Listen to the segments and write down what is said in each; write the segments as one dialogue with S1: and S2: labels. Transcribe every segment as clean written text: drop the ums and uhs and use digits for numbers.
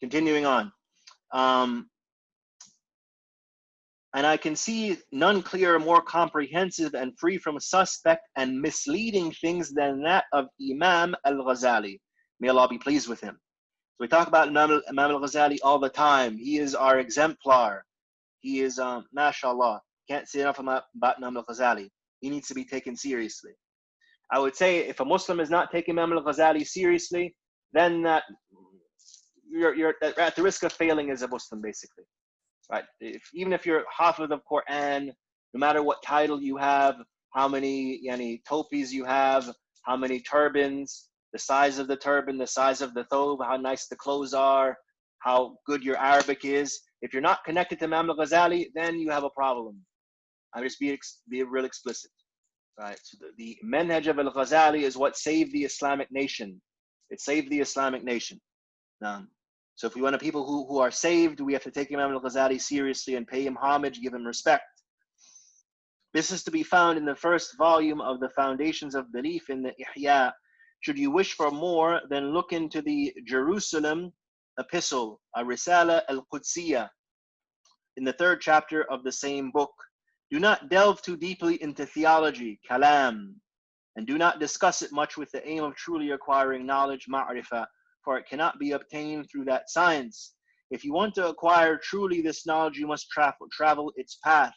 S1: Continuing on. And I can see none clearer, more comprehensive, and free from suspect and misleading things than that of Imam al-Ghazali. May Allah be pleased with him. So we talk about Imam al-Ghazali all the time. He is our exemplar. He is, mashallah. Can't say enough about Imam al-Ghazali. He needs to be taken seriously. I would say if a Muslim is not taking Imam al-Ghazali seriously, then you're at the risk of failing as a Muslim, basically. Right? Even if you're Hafiz of Quran, no matter what title you have, how many topis you have, how many turbans, the size of the turban, the size of the thobe, how nice the clothes are, how good your Arabic is. If you're not connected to Imam al-Ghazali, then you have a problem. I'll just be real explicit. Right? So the manhaj of al-Ghazali is what saved the Islamic nation. It saved the Islamic nation. So if we want people who are saved, we have to take Imam al-Ghazali seriously and pay him homage, give him respect. This is to be found in the first volume of the Foundations of Belief in the Ihya. Should you wish for more, then look into the Jerusalem Epistle, a Risala al-Qudsiyya, in the 3rd chapter of the same book. Do not delve too deeply into theology, kalam, and do not discuss it much with the aim of truly acquiring knowledge, ma'rifah, for it cannot be obtained through that science. If you want to acquire truly this knowledge, you must travel its path,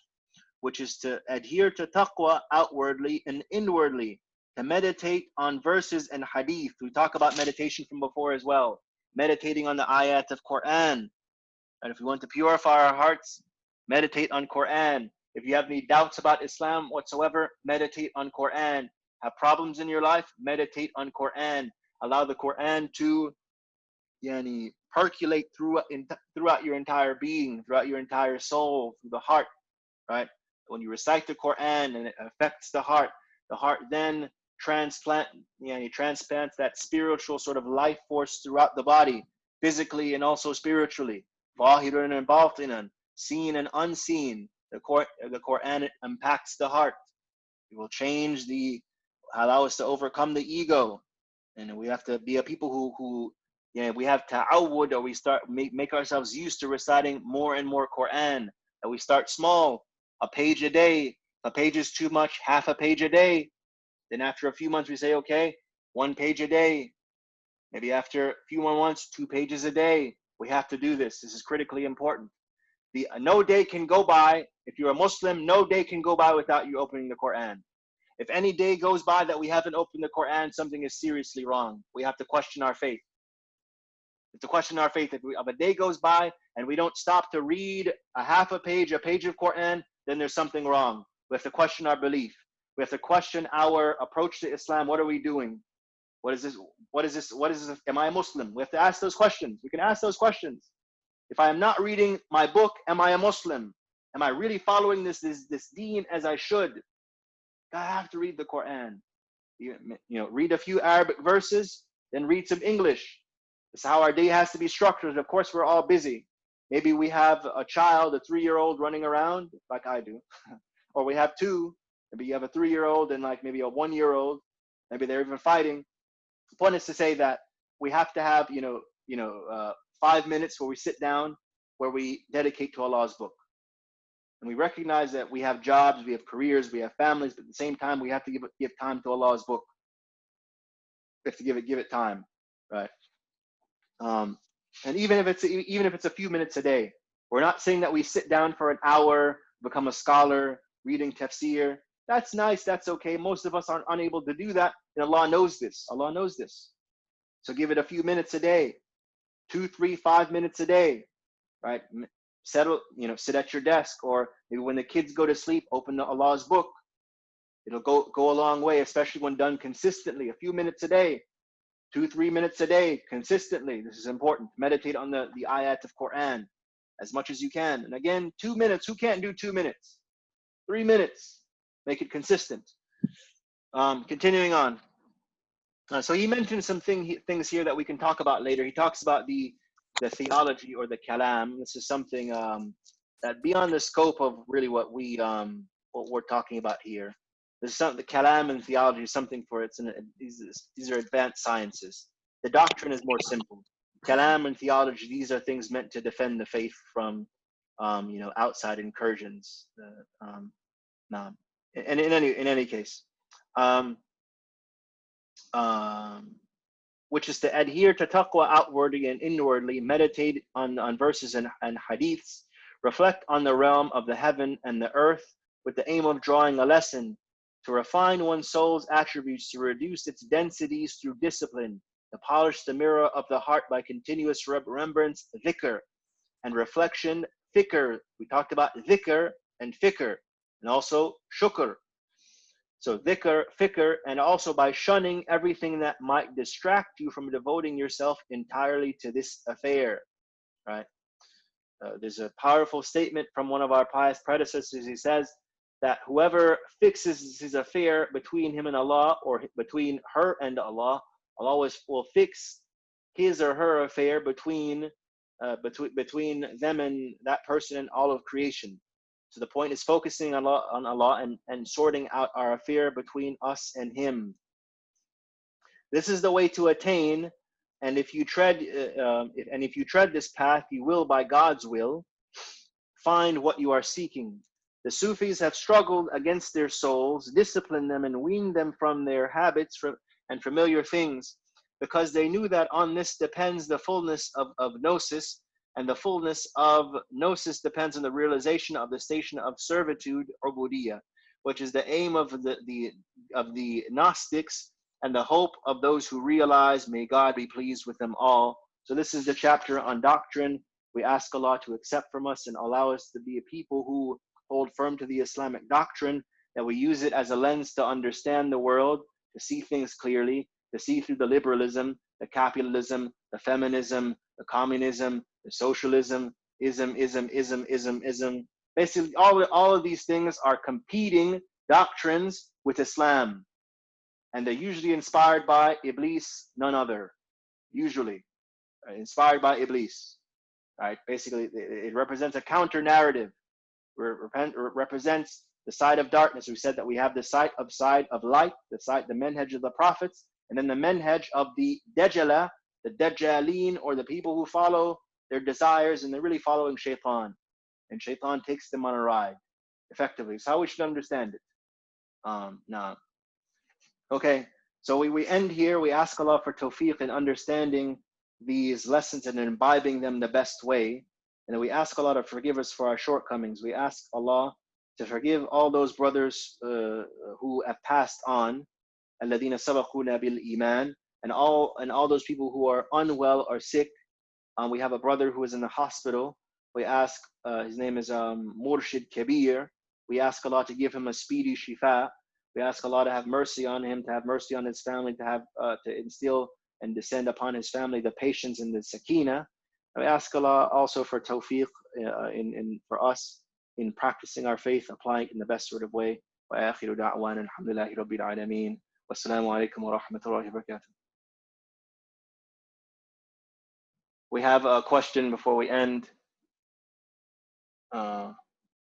S1: which is to adhere to taqwa outwardly and inwardly, to meditate on verses and hadith. We talk about meditation from before as well, meditating on the ayat of Quran. And if we want to purify our hearts, meditate on Quran. If you have any doubts about Islam whatsoever, meditate on Quran. Have problems in your life, meditate on Quran. Allow the Quran to percolate throughout your entire being, throughout your entire soul, through the heart, right? When you recite the Quran and it affects the heart then transplants that spiritual sort of life force throughout the body, physically and also spiritually. Zahirun and batinan, seen and unseen. The Quran impacts the heart. It will allow us to overcome the ego. And we have to be a people who we have ta'awud, or we make ourselves used to reciting more and more Quran. And we start small, a page a day. A page is too much, half a page a day. Then after a few months, we say, okay, 1 page a day. Maybe after a few more months, 2 pages a day. We have to do this. This is critically important. No day can go by, if you're a Muslim, no day can go by without you opening the Quran. If any day goes by that we haven't opened the Quran, something is seriously wrong. We have to question our faith. To question our faith. If a day goes by and we don't stop to read a page of Quran, then there's something wrong. We have to question our belief. We have to question our approach to Islam. What are we doing? What is this? What is this? Am I a Muslim? We have to ask those questions. We can ask those questions. If I am not reading my book, am I a Muslim? Am I really following this deen as I should? I have to read the Quran. Read a few Arabic verses, then read some English. This is how our day has to be structured. Of course, we're all busy. Maybe we have a child, a 3-year-old running around, like I do. Or we have 2. Maybe you have a 3-year-old and like maybe a 1-year-old. Maybe they're even fighting. The point is to say that we have to have, 5 minutes where we sit down, where we dedicate to Allah's book. And we recognize that we have jobs, we have careers, we have families, but at the same time, we have to give time to Allah's book. We have to give it time, right? And even if it's a few minutes a day, we're not saying that we sit down for an hour, become a scholar, reading tafsir. That's nice, that's okay. Most of us aren't unable to do that, and Allah knows this. Allah knows this. So give it a few minutes a day, 2, 3, 5 minutes a day, right? Sit at your desk, or maybe when the kids go to sleep, open Allah's book. It'll go a long way, especially when done consistently. A few minutes a day, 2, 3 minutes a day, consistently. This is important. Meditate on the ayat of Quran as much as you can. And again, 2 minutes. Who can't do 2 minutes? 3 minutes. Make it consistent. Continuing on. So he mentioned some things here that we can talk about later. He talks about the theology or the kalam. This is something that beyond the scope of really what we're talking about here. The kalam and theology is something for these are advanced sciences. The doctrine is more simple. kalam and theology, these are things meant to defend the faith from, outside incursions. Nah. And in any case, um, um, which is to adhere to taqwa outwardly and inwardly, meditate on verses and hadiths, reflect on the realm of the heaven and the earth with the aim of drawing a lesson, to refine one's soul's attributes, to reduce its densities through discipline, to polish the mirror of the heart by continuous remembrance, dhikr, and reflection, fikr. We talked about dhikr and fikr, and also shukr. So dhikr, fikr, and also by shunning everything that might distract you from devoting yourself entirely to this affair, right? There's a powerful statement from one of our pious predecessors. He says that whoever fixes his affair between him and Allah, or between her and Allah, Allah will fix his or her affair between them and that person and all of creation. So the point is focusing on Allah and sorting out our affair between us and Him. This is the way to attain. And if you tread this path, you will, by God's will, find what you are seeking. The Sufis have struggled against their souls, disciplined them, and weaned them from their habits and familiar things, because they knew that on this depends the fullness of gnosis, and the fullness of gnosis depends on the realization of the station of servitude, ubudiyya, which is the aim of the Gnostics and the hope of those who realize. May God be pleased with them all. So this is the chapter on doctrine. We ask Allah to accept from us and allow us to be a people who hold firm to the Islamic doctrine, that we use it as a lens to understand the world, to see things clearly, to see through the liberalism, the capitalism, the feminism, the communism, the socialism, ism. Basically, all of these things are competing doctrines with Islam. And they're usually inspired by Iblis, none other. Usually, inspired by Iblis. Right? Basically, it represents a counter narrative. Represents the side of darkness. We said that we have the side of light, the manhaj of the prophets, and then the manhaj of the Dajjala, the Dajjalin, or the people who follow their desires, and they're really following Shaitan. And Shaitan takes them on a ride, effectively. It's how we should understand it. Now, okay, so we end here. We ask Allah for tawfiq in understanding these lessons and imbibing them the best way. And then we ask Allah to forgive us for our shortcomings. We ask Allah to forgive all those brothers who have passed on, الَّذِينَ سَبَقُونَا بِالْإِيمَانِ, and all those people who are unwell or sick. We have a brother who is in the hospital. We ask, his name is Murshid Kabir. We ask Allah to give him a speedy shifa. We ask Allah to have mercy on him, to have mercy on his family, to instill and descend upon his family the patience and the sakina. We ask Allah also for tawfiq for us in practicing our faith, applying it in the best sort of way. وآخر دعوانا الحمد لله رب العالمين والسلام عليكم ورحمة الله وبركاته. We have a question before we end.